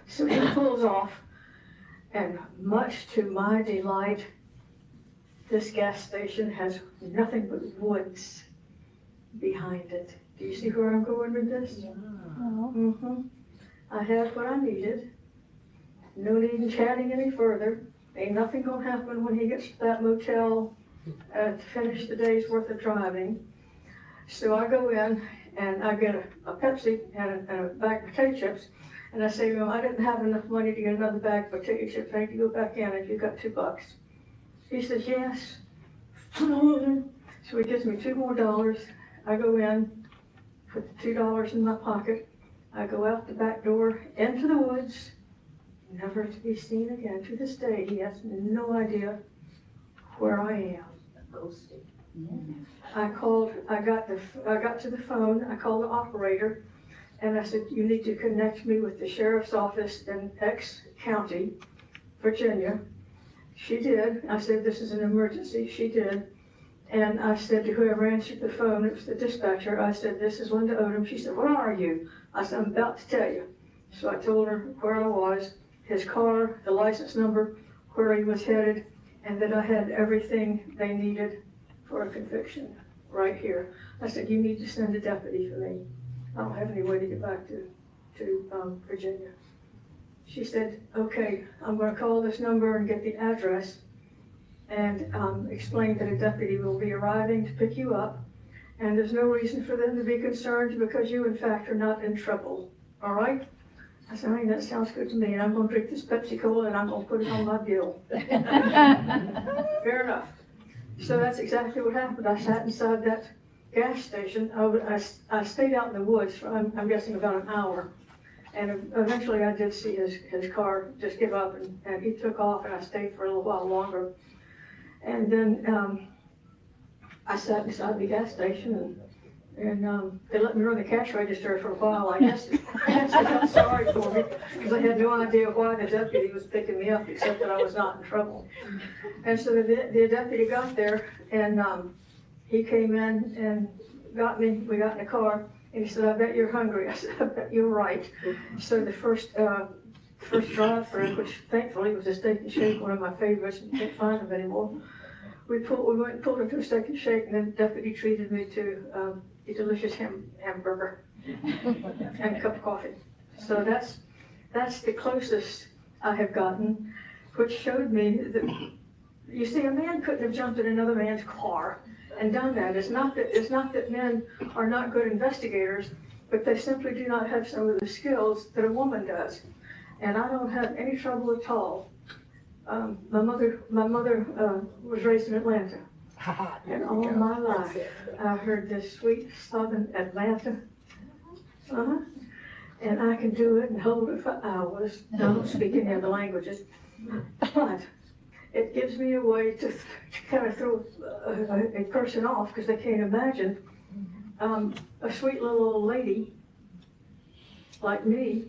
So he pulls off, and much to my delight, this gas station has nothing but woods behind it. Do you see where I'm going with this? Mm-hmm. I had what I needed. No need in chatting any further. Ain't nothing gonna happen when he gets to that motel to finish the day's worth of driving. So I go in and I get a Pepsi and a bag of potato chips. And I say to him, "I didn't have enough money to get another bag of potato chips. I need to go back in if you got $2. He says, "Yes." So he gives me $2 more. I go in, put the $2 in my pocket. I go out the back door into the woods, never to be seen again. To this day, he has no idea where I am. Ghosted. I got to the phone, I called the operator, and I said, you need to connect me with the sheriff's office in X County, Virginia. She did. I said, this is an emergency. She did. And I said to whoever answered the phone, it was the dispatcher, I said, this is Linda Odum. She said, where are you? I said, I'm about to tell you. So I told her where I was, his car, the license number, where he was headed, and that I had everything they needed for a conviction right here. I said, you need to send a deputy for me. I don't have any way to get back to Virginia. She said, okay, I'm going to call this number and get the address and explain that a deputy will be arriving to pick you up. And there's no reason for them to be concerned because you, in fact, are not in trouble. All right? I said, honey, that sounds good to me. And I'm going to drink this Pepsi Cola and I'm going to put it on my bill. Fair enough. So that's exactly what happened. I sat inside that gas station. I stayed out in the woods for, I'm guessing, about an hour. And eventually I did see his car just give up and he took off and I stayed for a little while longer. And then I sat inside the gas station and they let me run the cash register for a while. I guess they felt sorry for me because I had no idea why the deputy was picking me up except that I was not in trouble. And so the deputy got there and he came in and got me. We got in the car and he said, I bet you're hungry. I said, I bet you're right. So the first drive-through, which thankfully was a Steak and Shake, one of my favorites, and you can't find them anymore. We went and pulled into a Steak and Shake, and then the deputy treated me to a delicious hamburger and a cup of coffee. So that's the closest I have gotten, which showed me that, you see, a man couldn't have jumped in another man's car and done that. It's not that men are not good investigators, but they simply do not have some of the skills that a woman does. And I don't have any trouble at all. My mother was raised in Atlanta, and all my life I heard this sweet southern Atlanta, and I can do it and hold it for hours. I don't speak any other languages, but it gives me a way to kind of throw a person off because they can't imagine a sweet little old lady like me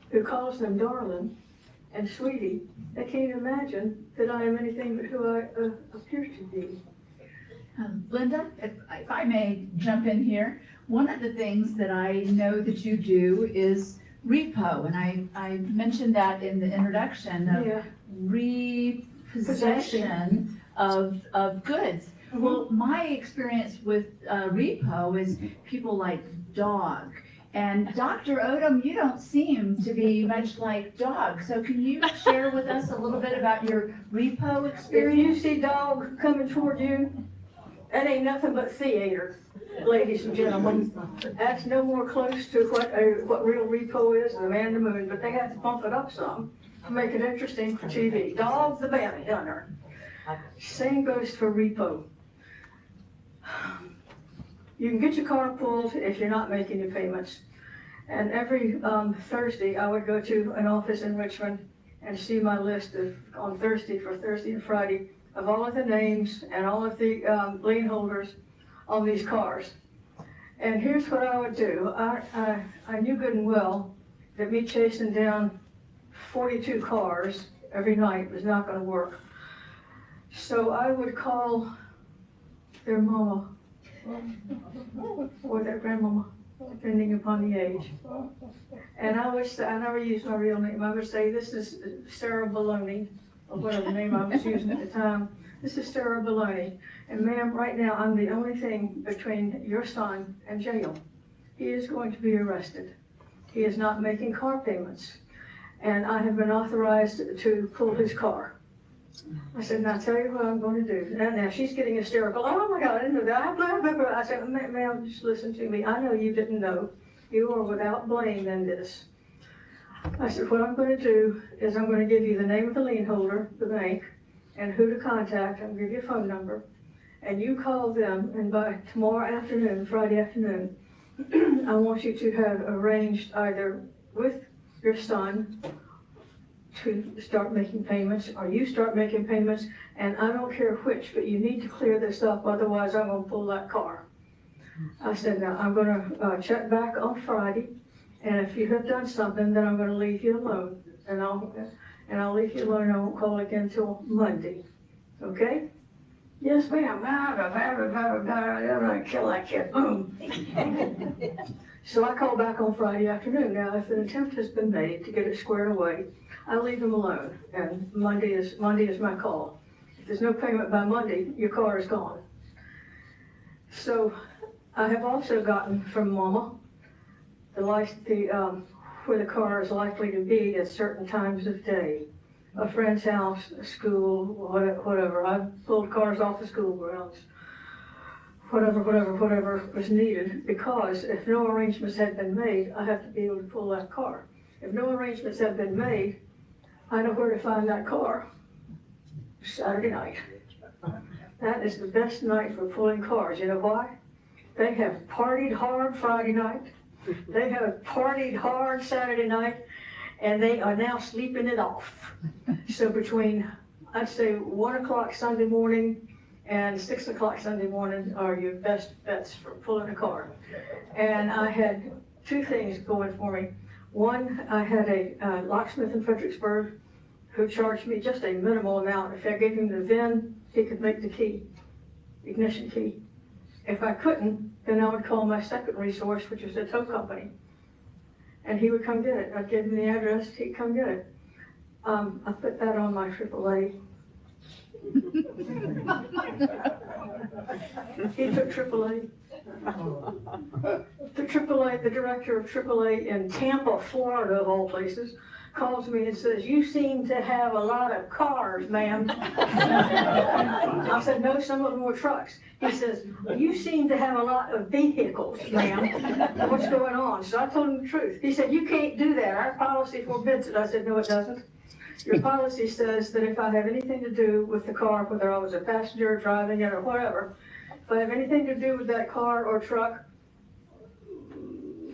who calls them darling and sweetie. They can't imagine that I am anything but who I appear to be. Linda, if I may jump in here, one of the things that I know that you do is repo, and I mentioned that in the introduction of repossession of goods. Mm-hmm. Well, my experience with repo is people like dog. And Dr. Odum, you don't seem to be much like dog. So can you share with us a little bit about your repo experience? If you see dog coming toward you, that ain't nothing but theater, ladies and gentlemen. That's no more close to what real repo is than Man in the Moon, but they have to bump it up some to make it interesting for TV. Dog the bounty hunter. Same goes for repo. You can get your car pulled if you're not making your payments. And every Thursday, I would go to an office in Richmond and see my list on Thursday and Friday of all of the names and all of the lien holders on these cars. And here's what I would do. I knew good and well that me chasing down 42 cars every night was not going to work. So I would call their mama or their grandmama, depending upon the age. And I would say, I never used my real name. I would say, this is Sarah Baloney, or whatever name I was using at the time. This is Sarah Baloney. And ma'am, right now, I'm the only thing between your son and jail. He is going to be arrested. He is not making car payments. And I have been authorized to pull his car. I said, now I'll tell you what I'm going to do. Now she's getting hysterical. Oh my God, I didn't know that. Blah, blah, blah. I said, ma'am, just listen to me. I know you didn't know. You are without blame in this. I said, what I'm going to do is I'm going to give you the name of the lien holder, the bank, and who to contact. I'm going to give you a phone number. And you call them, and by tomorrow afternoon, Friday afternoon, I want you to have arranged either with your son to start making payments, or you start making payments, and I don't care which, but you need to clear this up, otherwise I'm gonna pull that car. I said, now, I'm gonna check back on Friday, and if you have done something, then I'm gonna leave you alone, and I'll leave you alone, I won't call again till Monday, okay? Yes, ma'am. I kill that kid. Boom. So I call back on Friday afternoon. Now, if an attempt has been made to get it squared away, I leave him alone, and Monday is my call. If there's no payment by Monday, your car is gone. So I have also gotten from Mama where the car is likely to be at certain times of day. A friend's house, a school, whatever. I've pulled cars off the school grounds. Whatever was needed, because if no arrangements had been made, I have to be able to pull that car. If no arrangements have been made, I know where to find that car. Saturday night. That is the best night for pulling cars. You know why? They have partied hard Friday night. They have partied hard Saturday night, and they are now sleeping it off. So between, I'd say 1 o'clock Sunday morning and 6 o'clock Sunday morning are your best bets for pulling a car. And I had two things going for me. One, I had a locksmith in Fredericksburg who charged me just a minimal amount. If I gave him the VIN, he could make the key, ignition key. If I couldn't, then I would call my second resource, which is a tow company. And he would come get it. I'd give him the address, he'd come get it. I put that on my AAA. He took AAA. The director of AAA in Tampa, Florida, of all places, calls me and says, "You seem to have a lot of cars, ma'am." I said, "No, some of them were trucks." He says, "You seem to have a lot of vehicles, ma'am. What's going on?" So I told him the truth. He said, "You can't do that. Our policy forbids it." I said, "No, it doesn't. Your policy says that if I have anything to do with the car, whether I was a passenger driving it or whatever, if I have anything to do with that car or truck,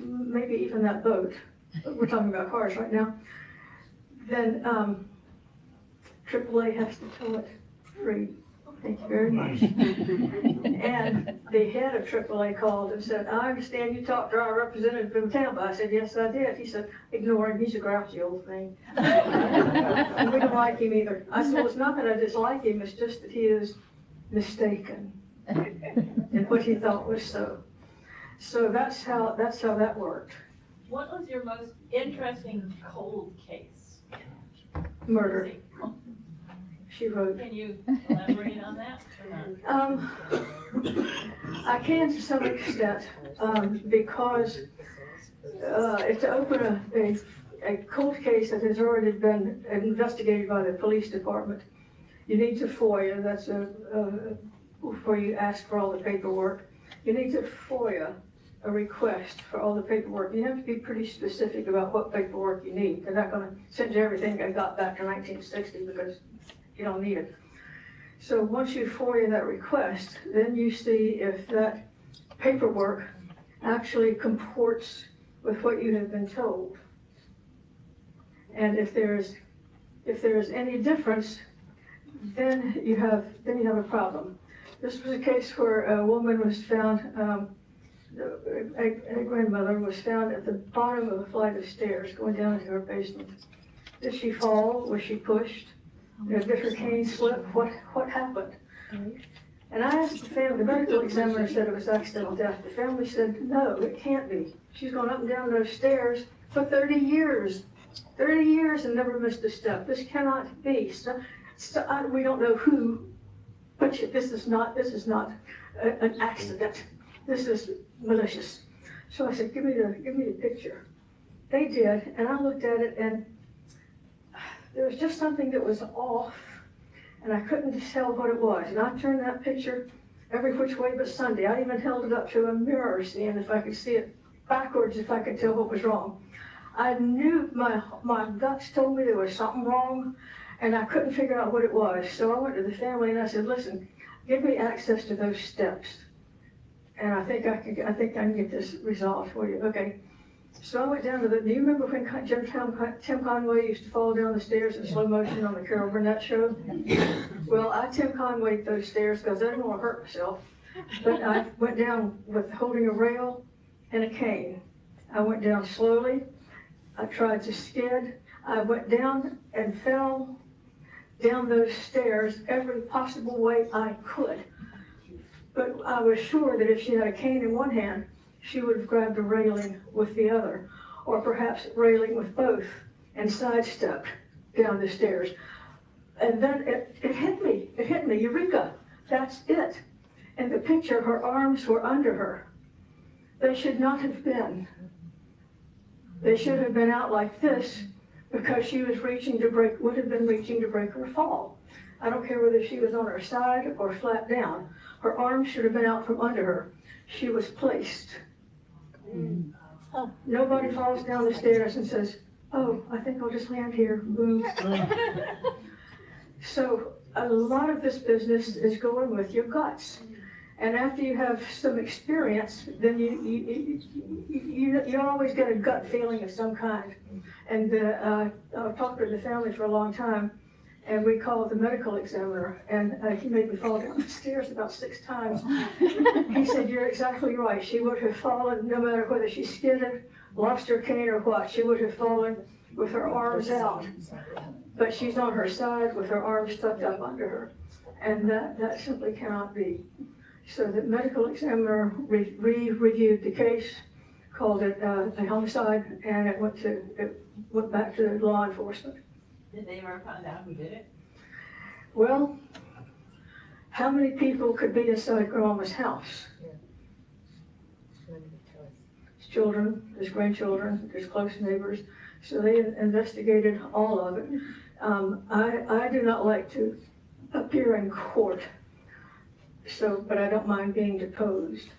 maybe even that boat, we're talking about cars right now, then AAA has to tow it free." Thank you very much. And the head of AAA called and said, "I understand you talked to our representative from Tampa." I said, "Yes, I did." He said, "Ignore him, he's a grouchy old thing." And we don't like him either. I said, "Well, it's not that I dislike him, it's just that he is mistaken in what he thought was so. So that's how that worked. What was your most interesting cold case? Murder. She wrote. Can you elaborate on that? I can to some extent, because to open a cold case that has already been investigated by the police department, you need to FOIA. That's before you ask for all the paperwork. You need to FOIA a request for all the paperwork. You have to be pretty specific about what paperwork you need. They're not going to send you everything I got back in 1960 because you don't need it. So once you FOIA that request, then you see if that paperwork actually comports with what you have been told. And if there's any difference, then you have a problem. This was a case where a woman was found, a grandmother was found at the bottom of a flight of stairs going down to her basement. Did she fall? Was she pushed? Did her cane slip? What happened? And I asked the family, the medical examiner said it was accidental death. The family said, "No, it can't be. She's gone up and down those stairs for 30 years. 30 years and never missed a step. This cannot be." So we don't know who, but this is not an accident. This is malicious. So I said, give me the picture. They did, and I looked at it, and there was just something that was off, and I couldn't tell what it was. And I turned that picture every which way but Sunday. I even held it up to a mirror, seeing if I could see it backwards, if I could tell what was wrong. I knew my guts told me there was something wrong, and I couldn't figure out what it was. So I went to the family and I said, "Listen, give me access to those steps, and I think I can get this resolved for you." Okay. So I went down to do you remember when Tim Conway used to fall down the stairs in slow motion on the Carol Burnett show? Well, I Tim Conway'd those stairs because I didn't want to hurt myself. But I went down with holding a rail and a cane. I went down slowly. I tried to skid. I went down and fell down those stairs every possible way I could. But I was sure that if she had a cane in one hand, she would have grabbed the railing with the other, or perhaps railing with both, and sidestepped down the stairs. And then it hit me, Eureka, that's it. In the picture, her arms were under her. They should not have been. They should have been out like this, because she was would have been reaching to break her fall. I don't care whether she was on her side or flat down. Her arms should have been out from under her. She was placed. Nobody falls down the stairs and says, oh, I think I'll just land here, boom. So a lot of this business is going with your guts. And after you have some experience, then you always get a gut feeling of some kind. And I've talked with the family for a long time, and we called the medical examiner, and he made me fall down the stairs about 6 times. He said, you're exactly right. She would have fallen, no matter whether she skidded, lost her cane or what, she would have fallen with her arms out. But she's on her side with her arms tucked up under her. And that simply cannot be. So the medical examiner reviewed the case, called it a homicide, and it went back to law enforcement. Did they ever find out who did it? Well, how many people could be inside Grandmama's house? There's children, there's grandchildren, there's close neighbors. So they investigated all of it. I do not like to appear in court, but I don't mind being deposed.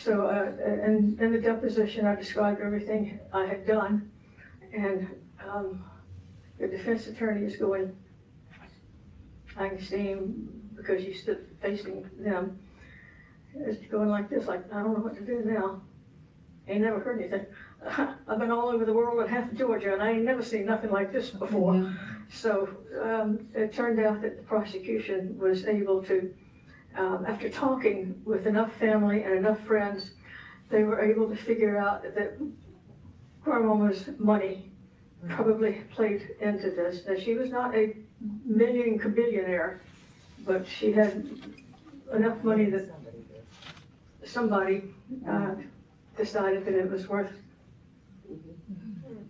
So in the deposition, I described everything I had done, and the defense attorney is going, I can see him because you stood facing them. It's going like this, like, I don't know what to do now. Ain't never heard anything. I've been all over the world and half of Georgia, and I ain't never seen nothing like this before. Yeah. So it turned out that the prosecution was able to, after talking with enough family and enough friends, they were able to figure out that Grandmama's money probably played into this. Now, she was not a billionaire, but she had enough money that somebody decided that it was worth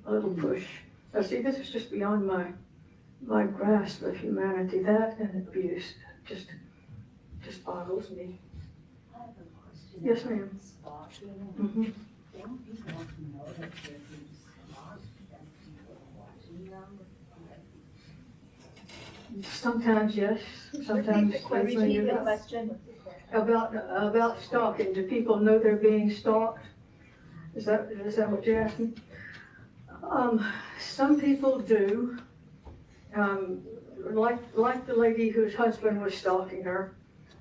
a little push. Now, see, this is just beyond my grasp of humanity. That and abuse just boggles me. I have a question. Yes, ma'am. Mm-hmm. Don't people know that they're being stalked and people watching them? Sometimes yes, sometimes. Repeat the question. About stalking. Do people know they're being stalked? Is that what you're asking? Some people do. Like the lady whose husband was stalking her,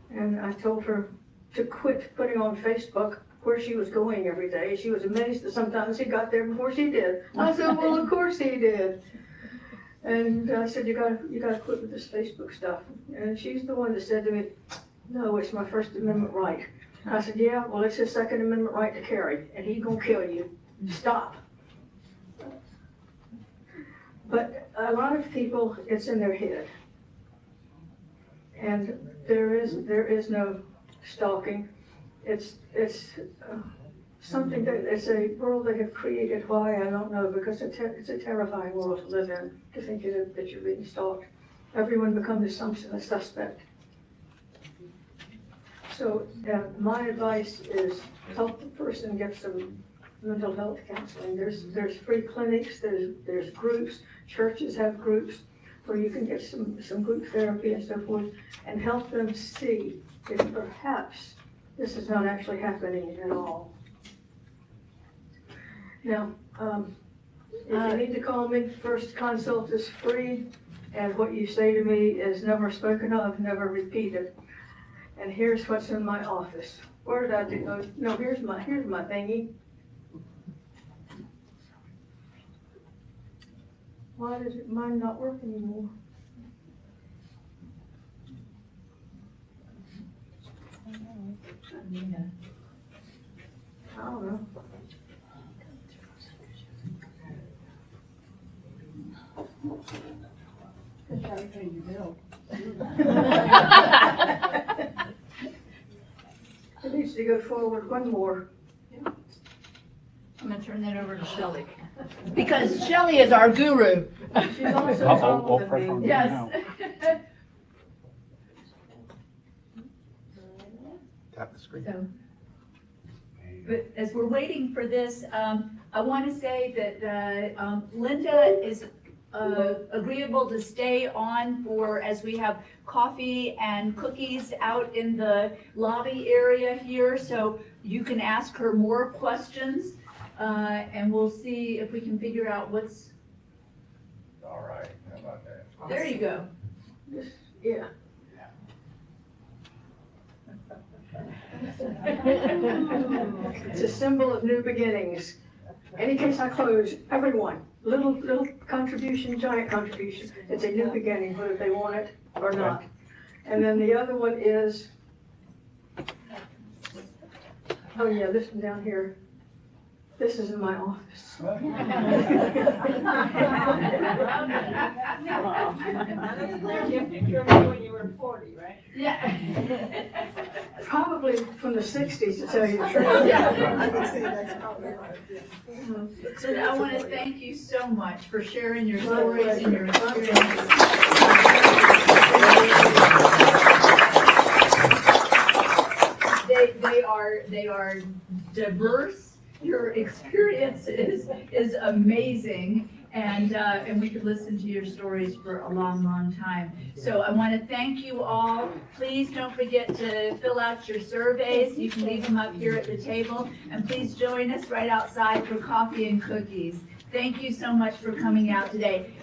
and I told her to quit putting on Facebook where she was going every day. She was amazed that sometimes he got there before she did. I said, well, of course he did. And I said, you gotta quit with this Facebook stuff. And she's the one that said to me, no, it's my First Amendment right. And I said, yeah, well, it's his Second Amendment right to carry, and he's gonna kill you. Stop. But a lot of people, it's in their head. And there is no stalking. It's something that it's a world they have created. Why, I don't know, because it's a terrifying world to live in, to think that you're being stalked. Everyone becomes a suspect. So my advice is help the person get some mental health counseling. There's free clinics, there's groups, churches have groups where you can get some group therapy and so forth, and help them see if perhaps this is not actually happening at all. Now, if you need to call me, first consult is free, and what you say to me is never spoken of, never repeated. And here's what's in my office. Where did I do? Oh, no, here's my thingy. Why does mine not work anymore? I don't know. Just gotta pay your bill. It needs to go forward one more. I'm gonna turn that over to Shelley. Because Shelley is our guru. She's also Uh-oh, taller pressure than on me. you Yes. now. Tap the screen. So, but as we're waiting for this, I want to say that Linda is agreeable to stay on for, as we have coffee and cookies out in the lobby area here, so you can ask her more questions, and we'll see if we can figure out what's, All right, how about that? there you go. Yeah. It's a symbol of new beginnings. Any case I close, everyone, little contribution, giant contribution, it's a new beginning, whether they want it or not. And then the other one is, oh yeah, this one down here. This is in my office. When you were 40, right? Yeah. Probably from the 60s, to tell you the truth. So I want to thank you so much for sharing your stories and your experiences. They are diverse. Your experience is amazing, and we could listen to your stories for a long, long time. So I want to thank you all. Please don't forget to fill out your surveys. You can leave them up here at the table, and please join us right outside for coffee and cookies. Thank you so much for coming out today.